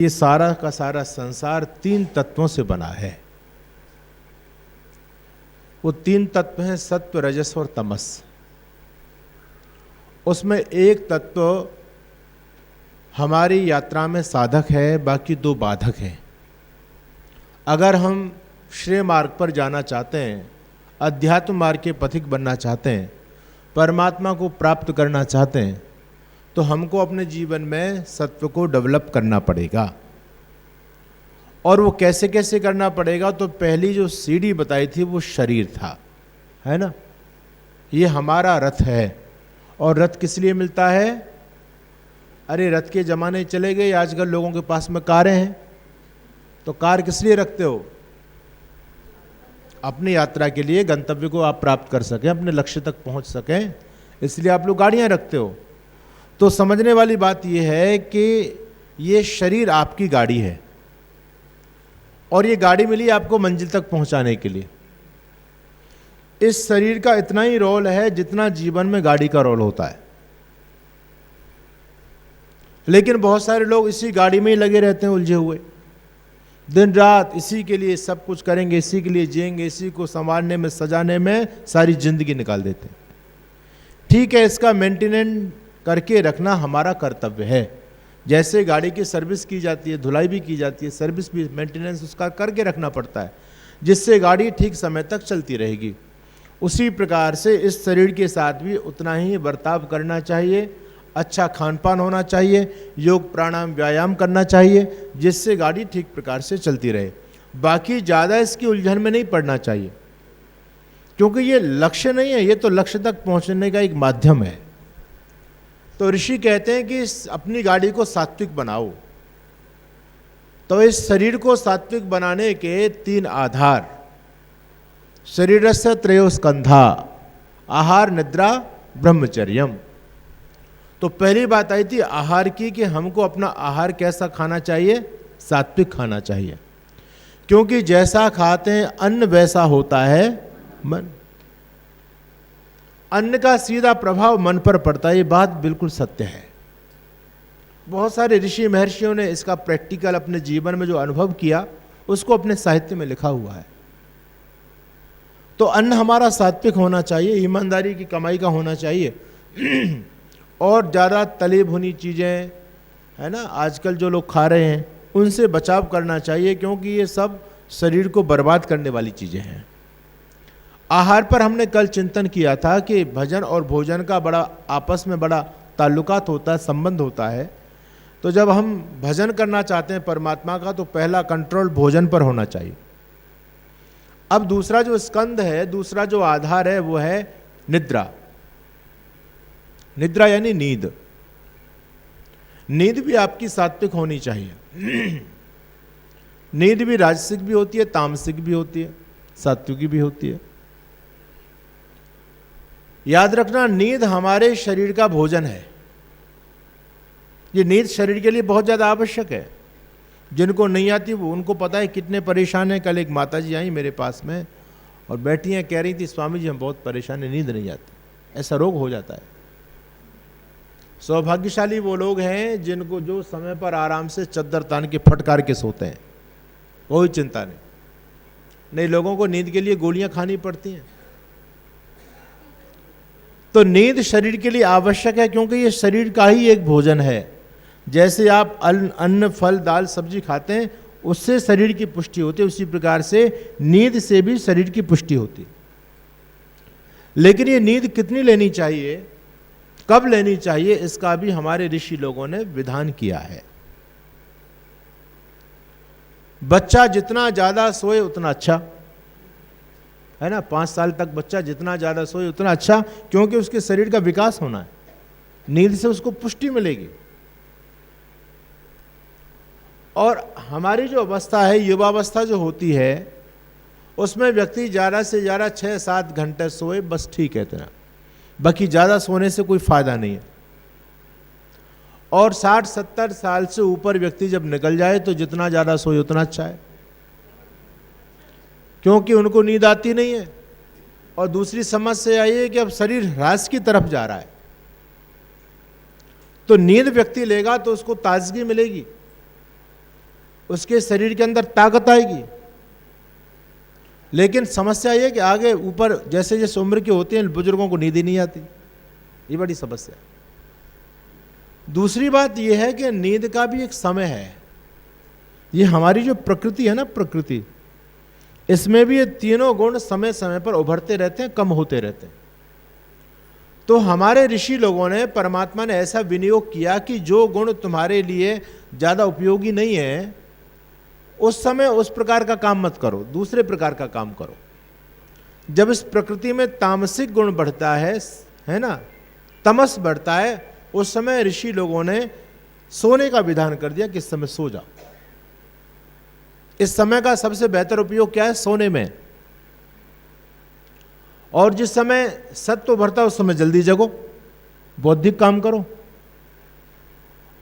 ये सारा का सारा संसार 3 तत्वों से बना है। वो 3 तत्व हैं सत्व, रजस और तमस। उसमें एक तत्व हमारी यात्रा में साधक है, बाकी 2 बाधक हैं। अगर हम श्रेय मार्ग पर जाना चाहते हैं, अध्यात्म मार्ग के पथिक बनना चाहते हैं, परमात्मा को प्राप्त करना चाहते हैं, तो हमको अपने जीवन में सत्व को डेवलप करना पड़ेगा। और वो कैसे कैसे करना पड़ेगा? तो पहली जो सीढ़ी बताई थी वो शरीर था, है ना। ये हमारा रथ है। और रथ किस लिए मिलता है? अरे रथ के ज़माने चले गए, आजकल लोगों के पास में कारें हैं। तो कार किस लिए रखते हो? अपनी यात्रा के लिए, गंतव्य को आप प्राप्त कर सकें, अपने लक्ष्य तक पहुंच सकें, इसलिए आप लोग गाड़ियां रखते हो। तो समझने वाली बात यह है कि ये शरीर आपकी गाड़ी है और ये गाड़ी मिली आपको मंजिल तक पहुंचाने के लिए। इस शरीर का इतना ही रोल है जितना जीवन में गाड़ी का रोल होता है। लेकिन बहुत सारे लोग इसी गाड़ी में ही लगे रहते हैं, उलझे हुए, दिन रात इसी के लिए सब कुछ करेंगे, इसी के लिए जिएंगे, इसी को संवारने में, सजाने में सारी जिंदगी निकाल देते हैं। ठीक है, इसका मेंटेनेंस करके रखना हमारा कर्तव्य है। जैसे गाड़ी की सर्विस की जाती है, धुलाई भी की जाती है, सर्विस भी, मेंटेनेंस उसका करके रखना पड़ता है, जिससे गाड़ी ठीक समय तक चलती रहेगी। उसी प्रकार से इस शरीर के साथ भी उतना ही बर्ताव करना चाहिए। अच्छा खान पान होना चाहिए, योग प्राणायाम व्यायाम करना चाहिए, जिससे गाड़ी ठीक प्रकार से चलती रहे। बाकी ज़्यादा इसकी उलझन में नहीं पड़ना चाहिए, क्योंकि ये लक्ष्य नहीं है, ये तो लक्ष्य तक पहुंचने का एक माध्यम है। तो ऋषि कहते हैं कि अपनी गाड़ी को सात्विक बनाओ। तो इस शरीर को सात्विक बनाने के 3 आधार, शरीरस्य त्रयो स्कंधा, आहार, निद्रा, ब्रह्मचर्यम। तो पहली बात आई थी आहार की, कि हमको अपना आहार कैसा खाना चाहिए? सात्विक खाना चाहिए, क्योंकि जैसा खाते हैं अन्न वैसा होता है मन। अन्न का सीधा प्रभाव मन पर पड़ता है, ये बात बिल्कुल सत्य है। बहुत सारे ऋषि महर्षियों ने इसका प्रैक्टिकल अपने जीवन में जो अनुभव किया उसको अपने साहित्य में लिखा हुआ है। तो अन्न हमारा सात्विक होना चाहिए, ईमानदारी की कमाई का होना चाहिए और ज़्यादा तली भुनी चीज़ें, है ना, आजकल जो लोग खा रहे हैं उनसे बचाव करना चाहिए, क्योंकि ये सब शरीर को बर्बाद करने वाली चीज़ें हैं। आहार पर हमने कल चिंतन किया था कि भजन और भोजन का बड़ा आपस में बड़ा ताल्लुकात होता है, संबंध होता है। तो जब हम भजन करना चाहते हैं परमात्मा का, तो पहला कंट्रोल भोजन पर होना चाहिए। अब दूसरा जो स्कंद है, दूसरा जो आधार है, वो है निद्रा। निद्रा यानी नींद। नींद भी आपकी सात्विक होनी चाहिए। नींद भी राजसिक भी होती है, तामसिक भी होती है, सात्विकी भी होती है। याद रखना, नींद हमारे शरीर का भोजन है। ये नींद शरीर के लिए बहुत ज़्यादा आवश्यक है। जिनको नहीं आती वो, उनको पता है कितने परेशान हैं। कल एक माता जी आई मेरे पास में और बैठी हैं, कह रही थी स्वामी जी हम बहुत परेशान हैं, नींद नहीं आती। ऐसा रोग हो जाता है। सौभाग्यशाली वो लोग हैं जिनको, जो समय पर आराम से चद्दर तान के फटकार के सोते हैं, कोई चिंता नहीं। लोगों को नींद के लिए गोलियां खानी पड़ती हैं। तो नींद शरीर के लिए आवश्यक है, क्योंकि ये शरीर का ही एक भोजन है। जैसे आप अन्न, फल, दाल, सब्जी खाते हैं, उससे शरीर की पुष्टि होती है, उसी प्रकार से नींद से भी शरीर की पुष्टि होती है। लेकिन ये नींद कितनी लेनी चाहिए, कब लेनी चाहिए, इसका भी हमारे ऋषि लोगों ने विधान किया है। बच्चा जितना ज्यादा सोए उतना अच्छा है ना। 5 साल तक बच्चा जितना ज्यादा सोए उतना अच्छा, क्योंकि उसके शरीर का विकास होना है। नींद से उसको पुष्टि मिलेगी। और हमारी जो अवस्था है, युवावस्था जो होती है, उसमें व्यक्ति ज़्यादा से ज़्यादा 6-7 घंटे सोए, बस ठीक है इतना। बाकी ज़्यादा सोने से कोई फायदा नहीं है। और 60-70 साल से ऊपर व्यक्ति जब निकल जाए तो जितना ज़्यादा सोए उतना अच्छा है, क्योंकि उनको नींद आती नहीं है। और दूसरी समस्या ये है कि अब शरीर ह्रास की तरफ जा रहा है, तो नींद व्यक्ति लेगा तो उसको ताजगी मिलेगी। उसके शरीर के अंदर ताकत आएगी। लेकिन समस्या ये कि आगे ऊपर जैसे जैसे उम्र के होते हैं बुजुर्गों को नींद ही नहीं आती, ये बड़ी समस्या है। दूसरी बात यह है कि नींद का भी एक समय है। ये हमारी जो प्रकृति है ना, प्रकृति, इसमें भी ये तीनों गुण समय समय पर उभरते रहते हैं, कम होते रहते हैं। तो हमारे ऋषि लोगों ने, परमात्मा ने ऐसा विनियोग किया कि जो गुण तुम्हारे लिए ज़्यादा उपयोगी नहीं है उस समय उस प्रकार का काम मत करो, दूसरे प्रकार का काम करो। जब इस प्रकृति में तामसिक गुण बढ़ता है ना, तमस बढ़ता है, उस समय ऋषि लोगों ने सोने का विधान कर दिया कि इस समय सो जाओ। इस समय का सबसे बेहतर उपयोग क्या है? सोने में। और जिस समय सत्व उभरता है उस समय जल्दी जगो, बौद्धिक काम करो।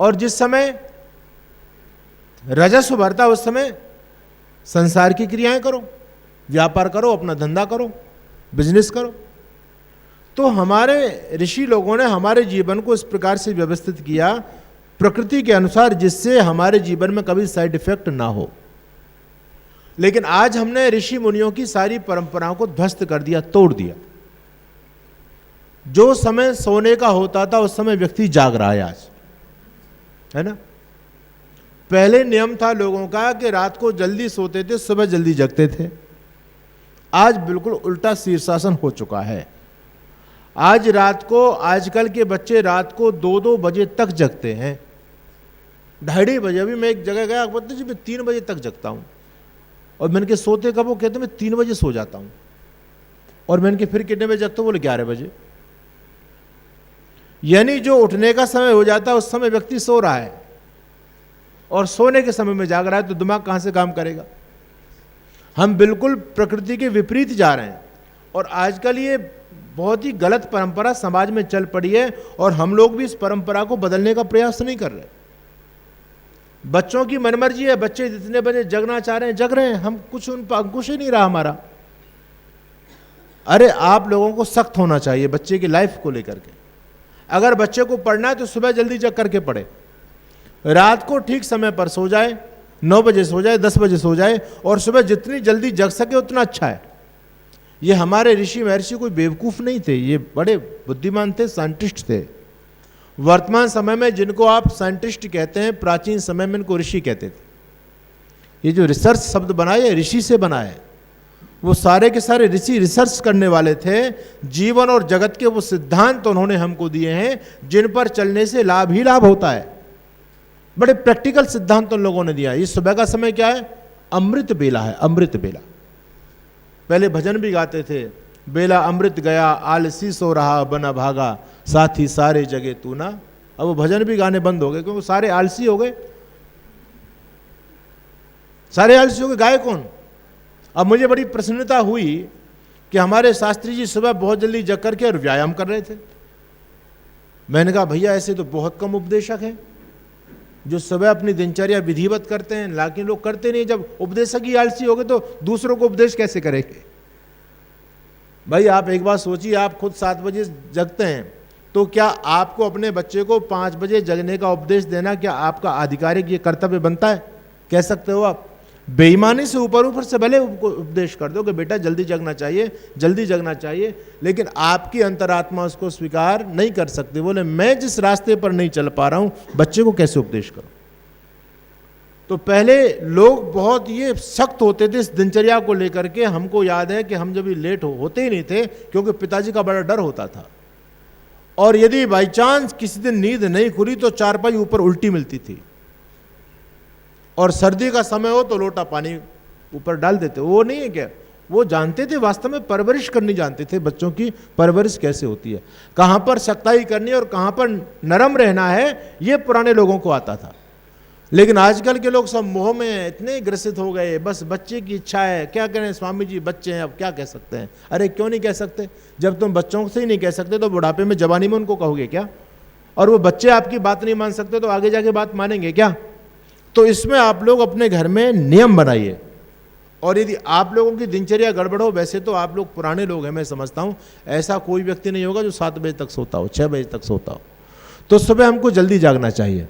और जिस समय रजस उभरता है उस समय संसार की क्रियाएं करो, व्यापार करो, अपना धंधा करो, बिजनेस करो। तो हमारे ऋषि लोगों ने हमारे जीवन को इस प्रकार से व्यवस्थित किया प्रकृति के अनुसार, जिससे हमारे जीवन में कभी साइड इफेक्ट ना हो। लेकिन आज हमने ऋषि मुनियों की सारी परंपराओं को ध्वस्त कर दिया, तोड़ दिया। जो समय सोने का होता था उस समय व्यक्ति जाग रहा है आज, है ना। पहले नियम था लोगों का कि रात को जल्दी सोते थे, सुबह जल्दी जगते थे। आज बिल्कुल उल्टा शीर्षासन हो चुका है। आज रात को, आजकल के बच्चे रात को 2-2 बजे तक जगते हैं, 2:30 बजे। अभी मैं एक जगह गया, बोलते जी मैं 3 बजे तक जगता हूँ। और मैंने के सोते कब? वो कहते मैं 3 बजे सो जाता हूँ। और मैंने के फिर कितने बजे जगता हूँ? बोले 11 बजे। यानी जो उठने का समय हो जाता है उस समय व्यक्ति सो रहा है और सोने के समय में जाग रहा है, तो दिमाग कहाँ से काम करेगा? हम बिल्कुल प्रकृति के विपरीत जा रहे हैं। और आजकल ये बहुत ही गलत परंपरा समाज में चल पड़ी है और हम लोग भी इस परंपरा को बदलने का प्रयास नहीं कर रहे। बच्चों की मनमर्जी है, बच्चे जितने बजे जगना चाह रहे हैं जग रहे हैं, हम कुछ उन पर अंकुश ही नहीं रहा हमारा। अरे आप लोगों को सख्त होना चाहिए बच्चे की लाइफ को लेकर के। अगर बच्चे को पढ़ना है तो सुबह जल्दी जग करके पढ़े, रात को ठीक समय पर सो जाए, 9 बजे सो जाए, 10 बजे सो जाए, और सुबह जितनी जल्दी जग सके उतना अच्छा है। ये हमारे ऋषि महर्षि कोई बेवकूफ़ नहीं थे, ये बड़े बुद्धिमान थे, साइंटिस्ट थे। वर्तमान समय में जिनको आप साइंटिस्ट कहते हैं, प्राचीन समय में इनको ऋषि कहते थे। ये जो रिसर्च शब्द बना है ऋषि से बना है। वो सारे के सारे ऋषि रिसर्च करने वाले थे। जीवन और जगत के वो सिद्धांत उन्होंने हमको दिए हैं जिन पर चलने से लाभ ही लाभ होता है। बड़े प्रैक्टिकल सिद्धांत उन लोगों ने दिया। ये सुबह का समय क्या है? अमृत बेला है, अमृत बेला। पहले भजन भी गाते थे, बेला अमृत गया आलसी सो रहा बना भागा, साथी सारे जगे तू ना। अब वो भजन भी गाने बंद हो गए क्योंकि सारे आलसी हो गए, सारे आलसी हो गए, गाए कौन? अब मुझे बड़ी प्रसन्नता हुई कि हमारे शास्त्री जी सुबह बहुत जल्दी जग करके और व्यायाम कर रहे थे। मैंने कहा भैया ऐसे तो बहुत कम उपदेशक हैं जो सुबह अपनी दिनचर्या विधिवत करते हैं, लेकिन लोग करते नहीं। जब उपदेशक ही आलसी हो गए तो दूसरों को उपदेश कैसे करेंगे? भाई आप एक बात सोचिए, आप खुद 7 बजे जगते हैं तो क्या आपको अपने बच्चे को 5 बजे जगने का उपदेश देना क्या आपका आधिकारिक ये कर्तव्य बनता है? कह सकते हो आप? बेईमानी से ऊपर से भले उपदेश कर दो कि बेटा जल्दी जगना चाहिए, जल्दी जगना चाहिए, लेकिन आपकी अंतरात्मा उसको स्वीकार नहीं कर सकती। बोले मैं जिस रास्ते पर नहीं चल पा रहा हूं, बच्चे को कैसे उपदेश करूं? तो पहले लोग बहुत ये सख्त होते थे इस दिनचर्या को लेकर के। हमको याद है कि हम जब लेट होते ही नहीं थे क्योंकि पिताजी का बड़ा डर होता था, और यदि बाई चांस किसी दिन नींद नहीं खुली तो चारपाई ऊपर उल्टी मिलती थी, और सर्दी का समय हो तो लोटा पानी ऊपर डाल देते। वो नहीं है क्या, वो जानते थे, वास्तव में परवरिश करनी जानते थे। बच्चों की परवरिश कैसे होती है, कहाँ पर सख्ताई करनी और कहाँ पर नरम रहना है, ये पुराने लोगों को आता था। लेकिन आजकल के लोग सब मोह में इतने ग्रसित हो गए, बस बच्चे की इच्छा है। क्या करें स्वामी जी, बच्चे हैं, अब क्या कह सकते हैं? अरे क्यों नहीं कह सकते? जब तुम बच्चों से ही नहीं कह सकते तो बुढ़ापे में, जवानी में उनको कहोगे क्या? और वो बच्चे आपकी बात नहीं मान सकते तो आगे जाके बात मानेंगे क्या? तो इसमें आप लोग अपने घर में नियम बनाइए। और यदि आप लोगों की दिनचर्या गड़बड़ हो, वैसे तो आप लोग पुराने लोग हैं, मैं समझता हूँ ऐसा कोई व्यक्ति नहीं होगा जो 7 बजे तक सोता हो, 6 बजे तक सोता हो। तो सुबह हमको जल्दी जागना चाहिए।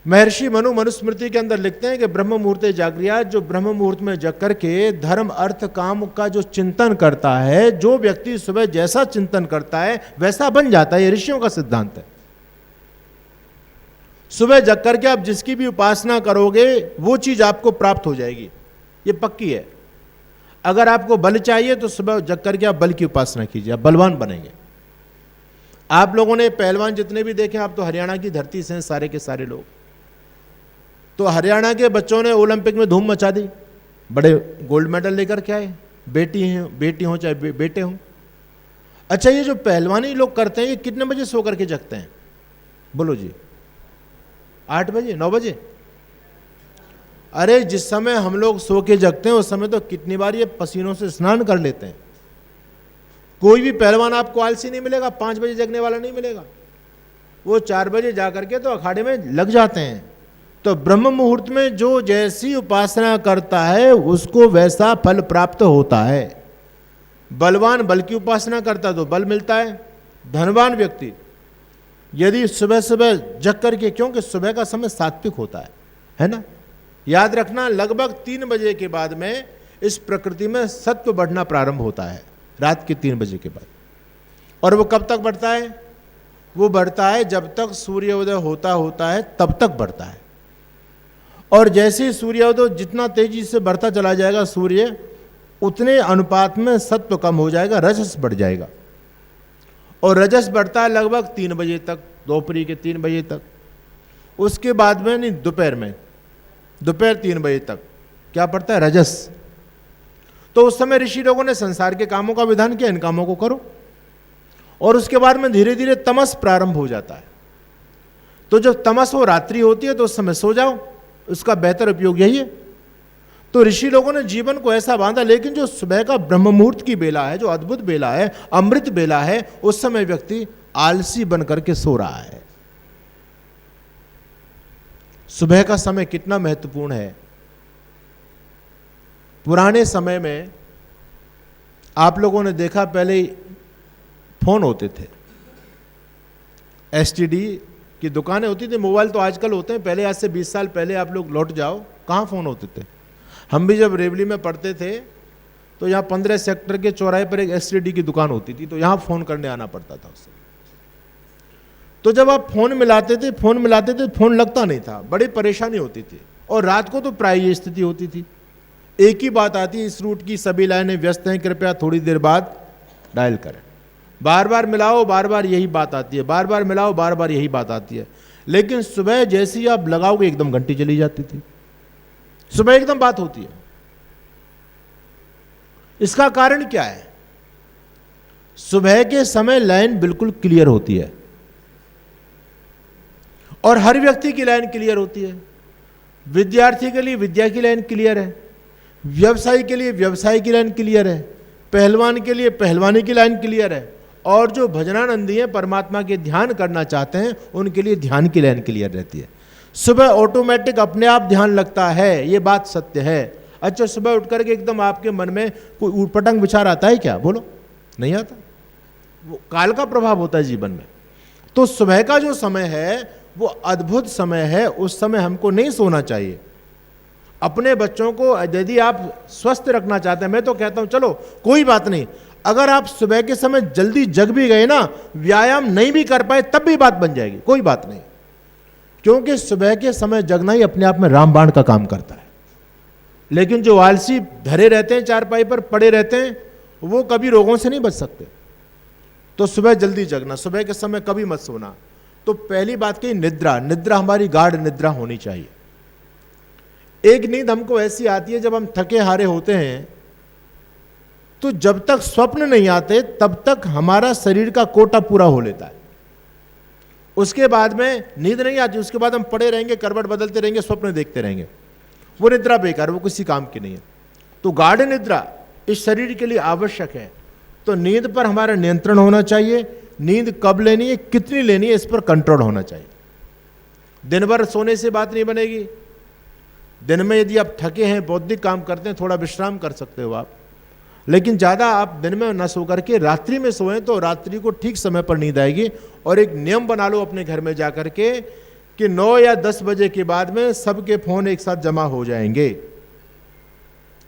महर्षि मनु मनुस्मृति के अंदर लिखते हैं कि ब्रह्म मुहूर्ते जागृयात, जो ब्रह्म मुहूर्त में जग करके धर्म अर्थ काम का जो चिंतन करता है, जो व्यक्ति सुबह जैसा चिंतन करता है वैसा बन जाता है। ये ऋषियों का सिद्धांत है। सुबह जग करके आप जिसकी भी उपासना करोगे वो चीज आपको प्राप्त हो जाएगी, ये पक्की है। अगर आपको बल चाहिए तो सुबह जग करके आप बल की उपासना कीजिए, आप बलवान बनेंगे। आप लोगों ने पहलवान जितने भी देखे, आप तो हरियाणा की धरती से हैं सारे के सारे लोग, तो हरियाणा के बच्चों ने ओलंपिक में धूम मचा दी, बड़े गोल्ड मेडल लेकर के आए, बेटी हो चाहे बेटे हों। अच्छा, ये जो पहलवानी लोग करते हैं ये कितने बजे सो करके जगते हैं? बोलो जी, 8 बजे 9 बजे? अरे जिस समय हम लोग सो के जगते हैं उस समय तो कितनी बार ये पसीनों से स्नान कर लेते हैं। कोई भी पहलवान आपको आलसी नहीं मिलेगा, 5 बजे जगने वाला नहीं मिलेगा। वो 4 बजे जा करके तो अखाड़े में लग जाते हैं। तो ब्रह्म मुहूर्त में जो जैसी उपासना करता है उसको वैसा फल प्राप्त होता है। बलवान बल की उपासना करता तो बल मिलता है। धनवान व्यक्ति यदि सुबह सुबह जग करके, क्योंकि सुबह का समय सात्विक होता है ना, याद रखना लगभग 3 बजे के बाद में इस प्रकृति में सत्व बढ़ना प्रारंभ होता है, रात के 3 बजे के बाद। और वो कब तक बढ़ता है? वो बढ़ता है जब तक सूर्योदय होता है तब तक बढ़ता है। और जैसे ही सूर्योदय जितना तेजी से बढ़ता चला जाएगा सूर्य, उतने अनुपात में सत्व कम हो जाएगा, रजस बढ़ जाएगा। और रजस बढ़ता है लगभग 3 बजे तक, दोपहर के 3 बजे तक। उसके बाद में नहीं, दोपहर 3 बजे तक क्या पड़ता है? रजस। तो उस समय ऋषि लोगों ने संसार के कामों का विधान किया, इन कामों को करो। और उसके बाद में धीरे धीरे तमस प्रारंभ हो जाता है। तो जब तमस हो, रात्रि होती है, तो उस समय सो जाओ, उसका बेहतर उपयोग यही है। तो ऋषि लोगों ने जीवन को ऐसा बांधा। लेकिन जो सुबह का ब्रह्म मुहूर्त की बेला है, जो अद्भुत बेला है, अमृत बेला है, उस समय व्यक्ति आलसी बन करके सो रहा है। सुबह का समय कितना महत्वपूर्ण है। पुराने समय में आप लोगों ने देखा, पहले फोन होते थे, एसटीडी की दुकानें होती थी। मोबाइल तो आजकल होते हैं, पहले आज से 20 साल पहले आप लोग लौट जाओ, कहाँ फ़ोन होते थे। हम भी जब रेवली में पढ़ते थे तो यहाँ 15 सेक्टर के चौराहे पर एक एसटीडी की दुकान होती थी, तो यहाँ फ़ोन करने आना पड़ता था उससे। तो जब आप फ़ोन मिलाते थे, फ़ोन लगता नहीं था, बड़ी परेशानी होती थी। और रात को तो प्राय ये स्थिति होती थी, एक ही बात आती, इस रूट की सभी लाइनें व्यस्त हैं, कृपया थोड़ी देर बाद डायल करें। बार बार मिलाओ, बार बार यही बात आती है, बार बार मिलाओ, बार बार यही बात आती है। लेकिन सुबह जैसे ही आप लगाओगे एकदम घंटी चली जाती थी, सुबह एकदम बात होती है। इसका कारण क्या है? सुबह के समय लाइन बिल्कुल क्लियर होती है और हर व्यक्ति की लाइन क्लियर होती है। विद्यार्थी के लिए विद्या की लाइन क्लियर है, व्यवसायी के लिए व्यवसाय की लाइन क्लियर है, पहलवान के लिए पहलवानी की लाइन क्लियर है, और जो भजनानंदी हैं, परमात्मा के ध्यान करना चाहते हैं, उनके लिए ध्यान की लाइन क्लियर रहती है। सुबह ऑटोमेटिक अपने आप ध्यान लगता है, ये बात सत्य है। अच्छा, सुबह उठ करके एकदम आपके मन में कोई ऊटपटांग विचार आता है क्या? बोलो, नहीं आता। वो काल का प्रभाव होता है जीवन में। तो सुबह का जो समय है वो अद्भुत समय है, उस समय हमको नहीं सोना चाहिए। अपने बच्चों को यदि आप स्वस्थ रखना चाहते हैं, मैं तो कहता हूं चलो कोई बात नहीं, अगर आप सुबह के समय जल्दी जग भी गए ना, व्यायाम नहीं भी कर पाए तब भी बात बन जाएगी, कोई बात नहीं। क्योंकि सुबह के समय जगना ही अपने आप में रामबाण का काम करता है। लेकिन जो आलसी धरे रहते हैं, चारपाई पर पड़े रहते हैं, वो कभी रोगों से नहीं बच सकते। तो सुबह जल्दी जगना, सुबह के समय कभी मत सोना। तो पहली बात की निद्रा, निद्रा हमारी गाढ़ निद्रा होनी चाहिए। एक नींद हमको ऐसी आती है जब हम थके हारे होते हैं, तो जब तक स्वप्न नहीं आते तब तक हमारा शरीर का कोटा पूरा हो लेता है। उसके बाद में नींद नहीं आती, उसके बाद हम पड़े रहेंगे, करवट बदलते रहेंगे, स्वप्न देखते रहेंगे। वो निद्रा बेकार, वो किसी काम की नहीं है। तो गाढ़ निद्रा इस शरीर के लिए आवश्यक है। तो नींद पर हमारा नियंत्रण होना चाहिए। नींद कब लेनी है, कितनी लेनी है, इस पर कंट्रोल होना चाहिए। दिन भर सोने से बात नहीं बनेगी। दिन में यदि आप थके हैं, बौद्धिक काम करते हैं, थोड़ा विश्राम कर सकते हो आप, लेकिन ज़्यादा आप दिन में न सो करके रात्रि में सोएं तो रात्रि को ठीक समय पर नींद आएगी। और एक नियम बना लो अपने घर में जा करके कि 9 या 10 बजे के बाद में सबके फोन एक साथ जमा हो जाएंगे,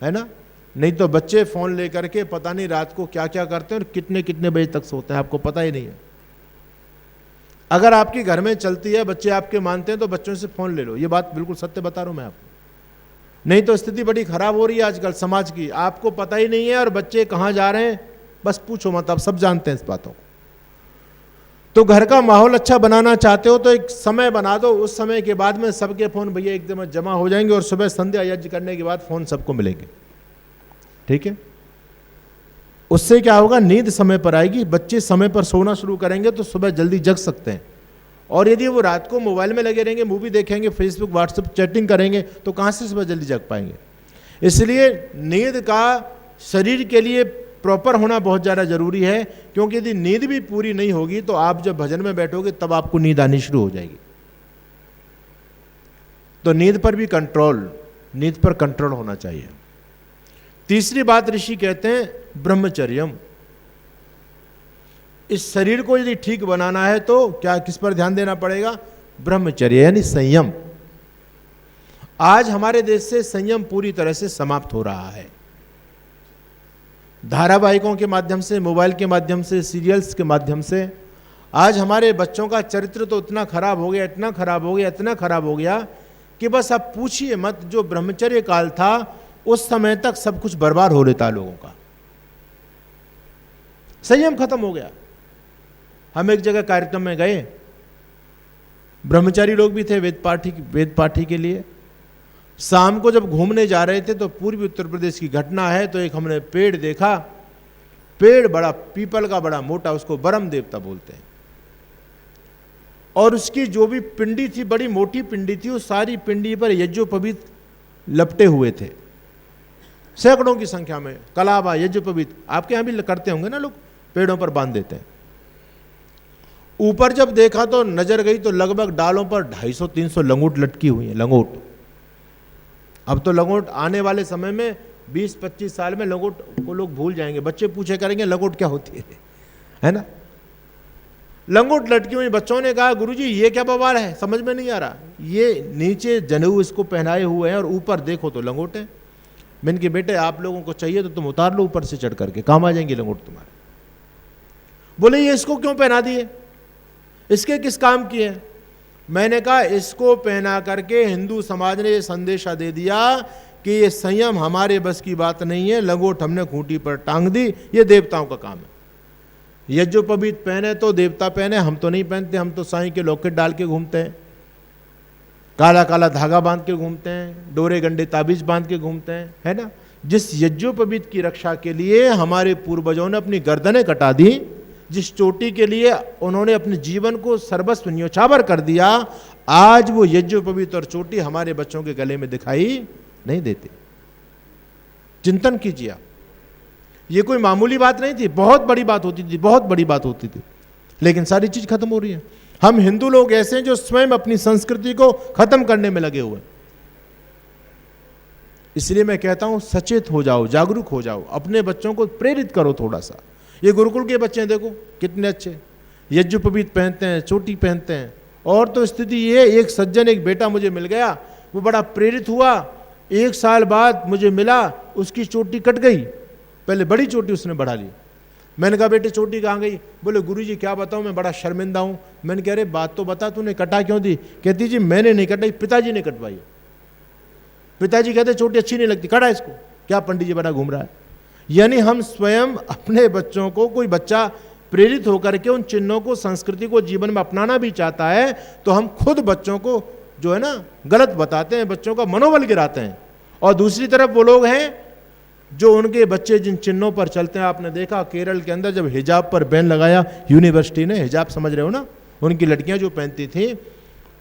है ना। नहीं तो बच्चे फोन लेकर के पता नहीं रात को क्या क्या करते हैं और कितने कितने बजे तक सोते हैं, आपको पता ही नहीं है। अगर आपके घर में चलती है, बच्चे आपके मानते हैं, तो बच्चों से फोन ले लो, ये बात बिल्कुल सत्य बता रहा हूं मैं आपको। नहीं तो स्थिति बड़ी खराब हो रही है आजकल समाज की, आपको पता ही नहीं है और बच्चे कहां जा रहे हैं बस पूछो मत, आप सब जानते हैं इस बातों को। तो घर का माहौल अच्छा बनाना चाहते हो तो एक समय बना दो, उस समय के बाद में सबके फोन भैया एकदम जमा हो जाएंगे और सुबह संध्या यज्ञ करने के बाद फोन सबको मिलेंगे, ठीक है। उससे क्या होगा, नींद समय पर आएगी, बच्चे समय पर सोना शुरू करेंगे तो सुबह जल्दी जग सकते हैं। और यदि वो रात को मोबाइल में लगे रहेंगे, मूवी देखेंगे, फेसबुक व्हाट्सएप चैटिंग करेंगे, तो कहाँ से सुबह जल्दी जग पाएंगे। इसलिए नींद का शरीर के लिए प्रॉपर होना बहुत ज़्यादा जरूरी है, क्योंकि यदि नींद भी पूरी नहीं होगी तो आप जब भजन में बैठोगे तब आपको नींद आनी शुरू हो जाएगी। तो नींद पर भी कंट्रोल, नींद पर कंट्रोल होना चाहिए। तीसरी बात ऋषि कहते हैं ब्रह्मचर्यम। इस शरीर को यदि ठीक बनाना है तो क्या, किस पर ध्यान देना पड़ेगा, ब्रह्मचर्य यानी संयम। आज हमारे देश से संयम पूरी तरह से समाप्त हो रहा है। धारावाहिकों के माध्यम से, मोबाइल के माध्यम से, सीरियल्स के माध्यम से आज हमारे बच्चों का चरित्र तो इतना खराब हो गया, इतना खराब हो गया, इतना खराब हो गया कि बस आप पूछिए मत। जो ब्रह्मचर्य काल था उस समय तक सब कुछ बर्बाद हो लेता लोगों का, संयम खत्म हो गया। हम एक जगह कार्यक्रम में गए, ब्रह्मचारी लोग भी थे वेद पाठी के लिए। शाम को जब घूमने जा रहे थे तो पूर्वी उत्तर प्रदेश की घटना है, तो एक हमने पेड़ देखा, पेड़ बड़ा पीपल का बड़ा मोटा, उसको बरम देवता बोलते हैं, और उसकी जो भी पिंडी थी बड़ी मोटी पिंडी थी, उस सारी पिंडी पर यज्ञोपवीत लपटे हुए थे सैकड़ों की संख्या में। कलावा यज्ञोपवीत आपके यहां भी करते होंगे ना, लोग पेड़ों पर बांध देते हैं। ऊपर जब देखा तो नजर गई तो लगभग डालों पर 250-300 लंगोट लटकी हुई है, लंगोट। अब तो लंगोट आने वाले समय में 20-25 साल में लंगोट को लोग भूल जाएंगे, बच्चे पूछे करेंगे लंगोट क्या होती है ना। लंगोट लटकी हुई। बच्चों ने कहा गुरुजी ये क्या बवाल है, समझ में नहीं आ रहा। ये नीचे जनेऊ इसको पहनाए हुए हैं और ऊपर देखो तो लंगोट है। मैंने कहा बेटे आप लोगों को चाहिए तो तुम उतार लो ऊपर से चढ़ करके, काम आ जाएंगे लंगोट तुम्हारे। बोले ये इसको क्यों पहना दिए, इसके किस काम की है। मैंने कहा इसको पहना करके हिंदू समाज ने ये संदेशा दे दिया कि ये संयम हमारे बस की बात नहीं है, लंगोट हमने खूंटी पर टांग दी, ये देवताओं का काम है। यज्ञोपवीत पहने तो देवता पहने, हम तो नहीं पहनते, हम तो साईं के लॉकेट डाल के घूमते हैं, काला काला धागा बांध के घूमते हैं, डोरे गंडे ताबीज बांध के घूमते हैं, है ना। जिस यज्ञोपवीत की रक्षा के लिए हमारे पूर्वजों ने अपनी गर्दनें कटा दी, जिस चोटी के लिए उन्होंने अपने जीवन को सर्वस्व न्योछावर कर दिया, आज वो यज्ञोपवीत और चोटी हमारे बच्चों के गले में दिखाई नहीं देते। चिंतन कीजिए, ये कोई मामूली बात नहीं थी, बहुत बड़ी बात होती थी, बहुत बड़ी बात होती थी, लेकिन सारी चीज खत्म हो रही है। हम हिंदू लोग ऐसे हैं जो स्वयं अपनी संस्कृति को खत्म करने में लगे हुए। इसलिए मैं कहता हूं सचेत हो जाओ, जागरूक हो जाओ, अपने बच्चों को प्रेरित करो थोड़ा सा। ये गुरुकुल के बच्चे हैं, देखो कितने अच्छे यज्ञोपवीत पहनते हैं, चोटी पहनते हैं। और तो स्थिति ये, एक सज्जन, एक बेटा मुझे मिल गया, वो बड़ा प्रेरित हुआ, 1 साल बाद मुझे मिला, उसकी चोटी कट गई, पहले बड़ी चोटी उसने बढ़ा ली। मैंने कहा बेटे चोटी कहाँ गई, बोले गुरुजी क्या बताऊं मैं बड़ा शर्मिंदा हूं। मैंने कहा अरे बात तो बता, तूने कटा क्यों दी। कहती जी मैंने नहीं कटाई, पिताजी ने कटवाई। पिताजी कहते चोटी अच्छी नहीं लगती, कटा इसको। क्या पंडित जी बड़ा घूम रहा है। यानी हम स्वयं अपने बच्चों को, कोई बच्चा प्रेरित होकर के उन चिन्हों को, संस्कृति को जीवन में अपनाना भी चाहता है तो हम खुद बच्चों को जो है ना गलत बताते हैं, बच्चों का मनोबल गिराते हैं। और दूसरी तरफ वो लोग हैं जो उनके बच्चे जिन चिन्हों पर चलते हैं, आपने देखा केरल के अंदर जब हिजाब पर बैन लगाया यूनिवर्सिटी ने, हिजाब समझ रहे हो ना, उनकी लड़कियां जो पहनती थी,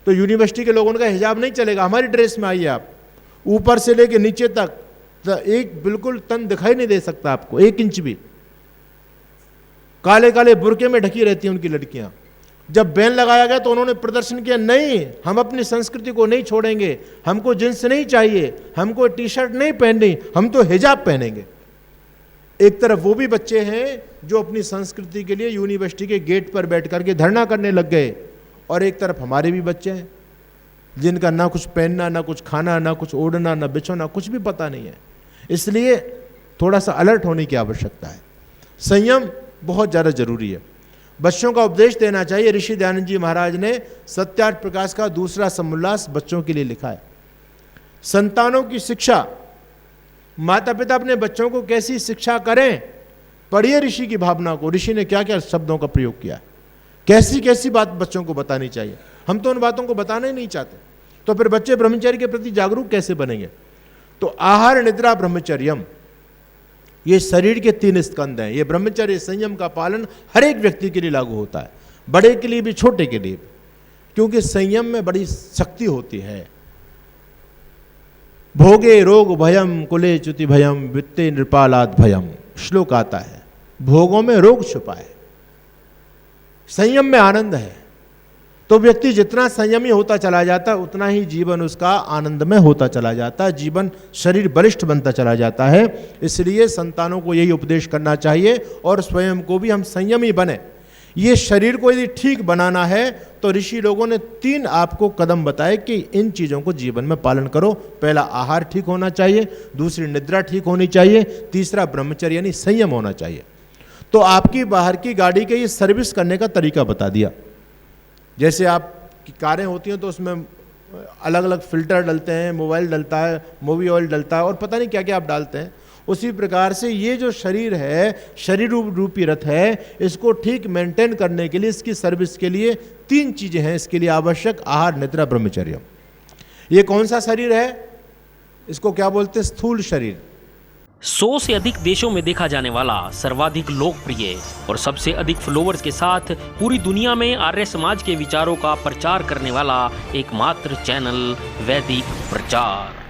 तो यूनिवर्सिटी के लोगों ने कहा हिजाब नहीं चलेगा, हमारी ड्रेस में आइए आप, ऊपर से लेके नीचे तक एक बिल्कुल तन दिखाई नहीं दे सकता आपको, 1 इंच भी। काले काले बुरके में ढकी रहती हैं उनकी लड़कियां। जब बैन लगाया गया तो उन्होंने प्रदर्शन किया, नहीं हम अपनी संस्कृति को नहीं छोड़ेंगे, हमको जींस नहीं चाहिए, हमको टी शर्ट नहीं पहननी, हम तो हिजाब पहनेंगे। एक तरफ वो भी बच्चे हैं जो अपनी संस्कृति के लिए यूनिवर्सिटी के गेट पर बैठ करके धरना करने लग गए, और एक तरफ हमारे भी बच्चे हैं जिनका ना कुछ पहनना, ना कुछ खाना, ना कुछ ओढ़ना, ना बिछोना, कुछ भी पता नहीं है। इसलिए थोड़ा सा अलर्ट होने की आवश्यकता है। संयम बहुत ज़्यादा जरूरी है। बच्चों का उपदेश देना चाहिए। ऋषि दयानंद जी महाराज ने सत्यार्थ प्रकाश का दूसरा समोल्लास बच्चों के लिए लिखा है। संतानों की शिक्षा, माता पिता अपने बच्चों को कैसी शिक्षा करें, पढ़िए ऋषि की भावना को। ऋषि ने क्या क्या शब्दों का प्रयोग किया, कैसी कैसी बात बच्चों को बतानी चाहिए। हम तो उन बातों को बताना ही नहीं चाहते, तो फिर बच्चे ब्रह्मचर्य के प्रति जागरूक कैसे बनेंगे। तो आहार, निद्रा, ब्रह्मचर्यम, ये शरीर के 3 स्कंद हैं। ये ब्रह्मचर्य संयम का पालन हर एक व्यक्ति के लिए लागू होता है, बड़े के लिए भी, छोटे के लिए भी, क्योंकि संयम में बड़ी शक्ति होती है। भोगे रोग भयम कुले च्युति भयम वित्ते नृपालाद भयम, श्लोक आता है। भोगों में रोग छुपा है, संयम में आनंद है। तो व्यक्ति जितना संयमी होता चला जाता है उतना ही जीवन उसका आनंदमय होता चला जाता है, जीवन शरीर बलिष्ठ बनता चला जाता है। इसलिए संतानों को यही उपदेश करना चाहिए और स्वयं को भी हम संयमी बने। ये शरीर को यदि ठीक बनाना है तो ऋषि लोगों ने 3 आपको कदम बताए कि इन चीज़ों को जीवन में पालन करो। पहला आहार ठीक होना चाहिए, दूसरी निद्रा ठीक होनी चाहिए, तीसरा ब्रह्मचर्य यानी संयम होना चाहिए। तो आपकी बाहर की गाड़ी के ये सर्विस करने का तरीका बता दिया। जैसे आप की कारें होती हैं तो उसमें अलग अलग फिल्टर डलते हैं, मोबाइल डलता है, मूवी ऑयल डलता है और पता नहीं क्या क्या आप डालते हैं। उसी प्रकार से ये जो शरीर है, शरीर रूपी रथ है, इसको ठीक मेंटेन करने के लिए, इसकी सर्विस के लिए 3 चीज़ें हैं इसके लिए आवश्यक, आहार, निद्रा, ब्रह्मचर्य। ये कौन सा शरीर है? इसको क्या बोलते हैं? स्थूल शरीर। 100 से अधिक देशों में देखा जाने वाला, सर्वाधिक लोकप्रिय और सबसे अधिक फॉलोअर्स के साथ पूरी दुनिया में आर्य समाज के विचारों का प्रचार करने वाला एकमात्र चैनल वैदिक प्रचार।